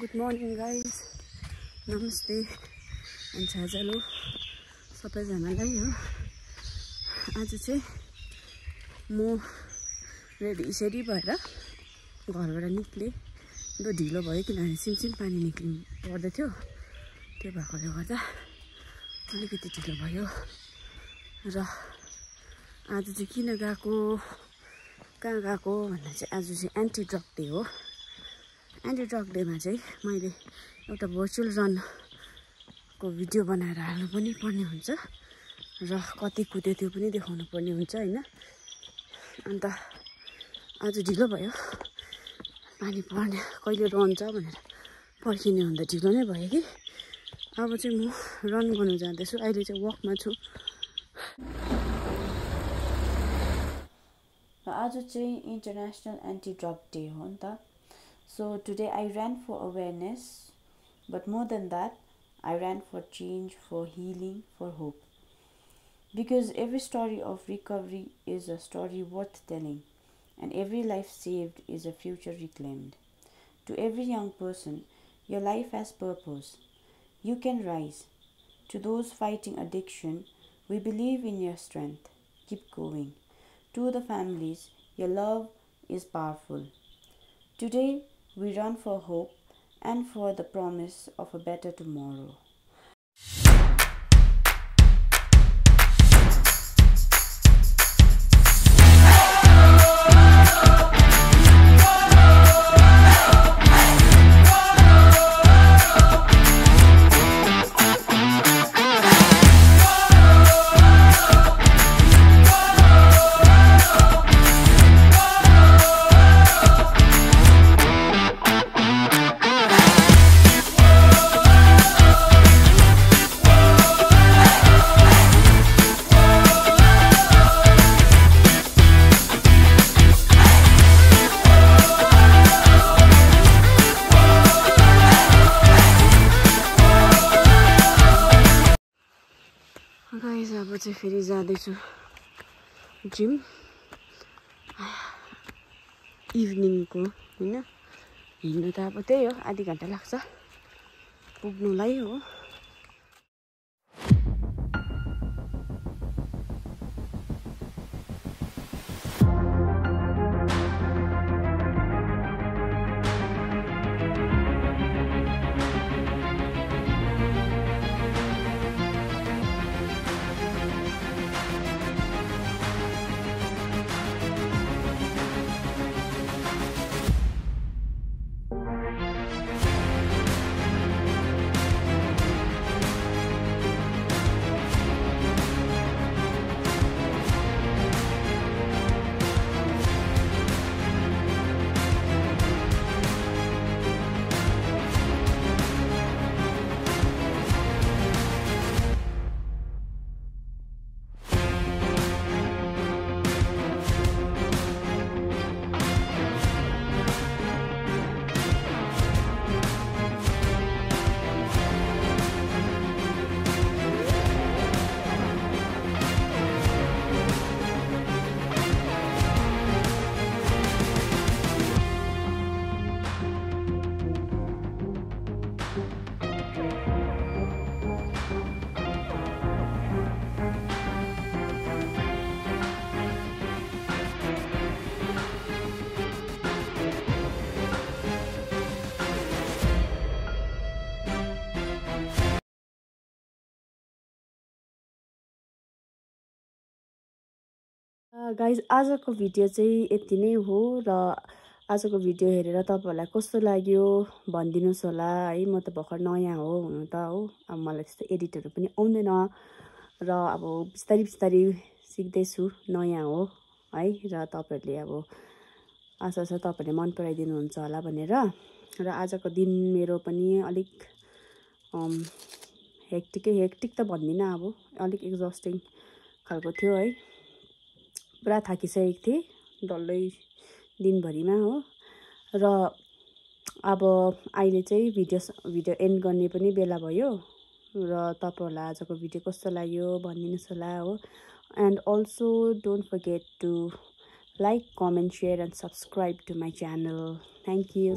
Good morning guys, नमस्ते and छाजालो सबैजनालाई हो। आज चाहिँ म रेडी भएर घरबाट निक्लेँ। दो ढिलो भयो किनभने सिमसिम पानी निक्लिनु पर्दै थियो, त्यो भएकोले गर्दा अलिकति ढिलो भयो। र आज चाहिँ किन गएको, कहाँ गएको भन्दा चाहिँ आज चाहिँ एन्टी ड्रग डे हो। एन्टी ड्रग डेमा चाहिँ मैले एउटा भर्चुअल रनको भिडियो बनाएर हाल्नु पनि पर्ने हुन्छ र कति कुद्यो त्यो पनि देखाउनु पर्ने हुन्छ हैन। अन्त आज ढिलो भयो, पानी पर्ने कहिले रहन्छ भनेर पर्खिने हुँदा ढिलो नै भयो कि। अब चाहिँ म रन गर्नु जाँदैछु, अहिले चाहिँ वकमा छु। आज चाहिँ इन्टरनेसनल एन्टी ड्रग डे हो नि त। So today I ran for awareness, but more than that, I ran for change, for healing, for hope. Because every story of recovery is a story worth telling, and every life saved is a future reclaimed. To every young person, your life has purpose. You can rise. To those fighting addiction, we believe in your strength. Keep going. To the families, your love is powerful. Today, we run for hope and for the promise of a better tomorrow. Guys, अब चाहिँ फेरि जाँदैछु gym इभिनिङको हैन। हिँड्नु त अब त्यही हो, आधी घन्टा लाग्छ पुग्नुलाई हो। गाइज, आजको भिडियो चाहिँ यति नै हो र आजको भिडियो हेरेर तपाईँहरूलाई कस्तो लाग्यो भनिदिनुहोस् होला है। म त भर्खर नयाँ हो हुनु त हो, अब मलाई त्यस्तो एडिटहरू पनि आउँदैन र अब बिस्तारै बिस्तारै सिक्दैछु, नयाँ हो है। र तपाईँहरूले अब आशा छ तपाईँहरूले मन पराइदिनुहुन्छ होला भनेर। र आजको दिन मेरो पनि अलिक हेक्टिक त भन्दिनँ, अब अलिक एक्जस्टिङ खालको थियो है। पुरा थाकिसकेको थिएँ डल्लै दिनभरिमा हो। र अब अहिले चाहिँ भिडियो एन्ड गर्ने पनि बेला भयो र तपाईँहरूलाई आजको भिडियो कस्तो लाग्यो भनिदिनुहोस् होला हो। And also don't forget to like, comment, share and subscribe to my channel. Thank you.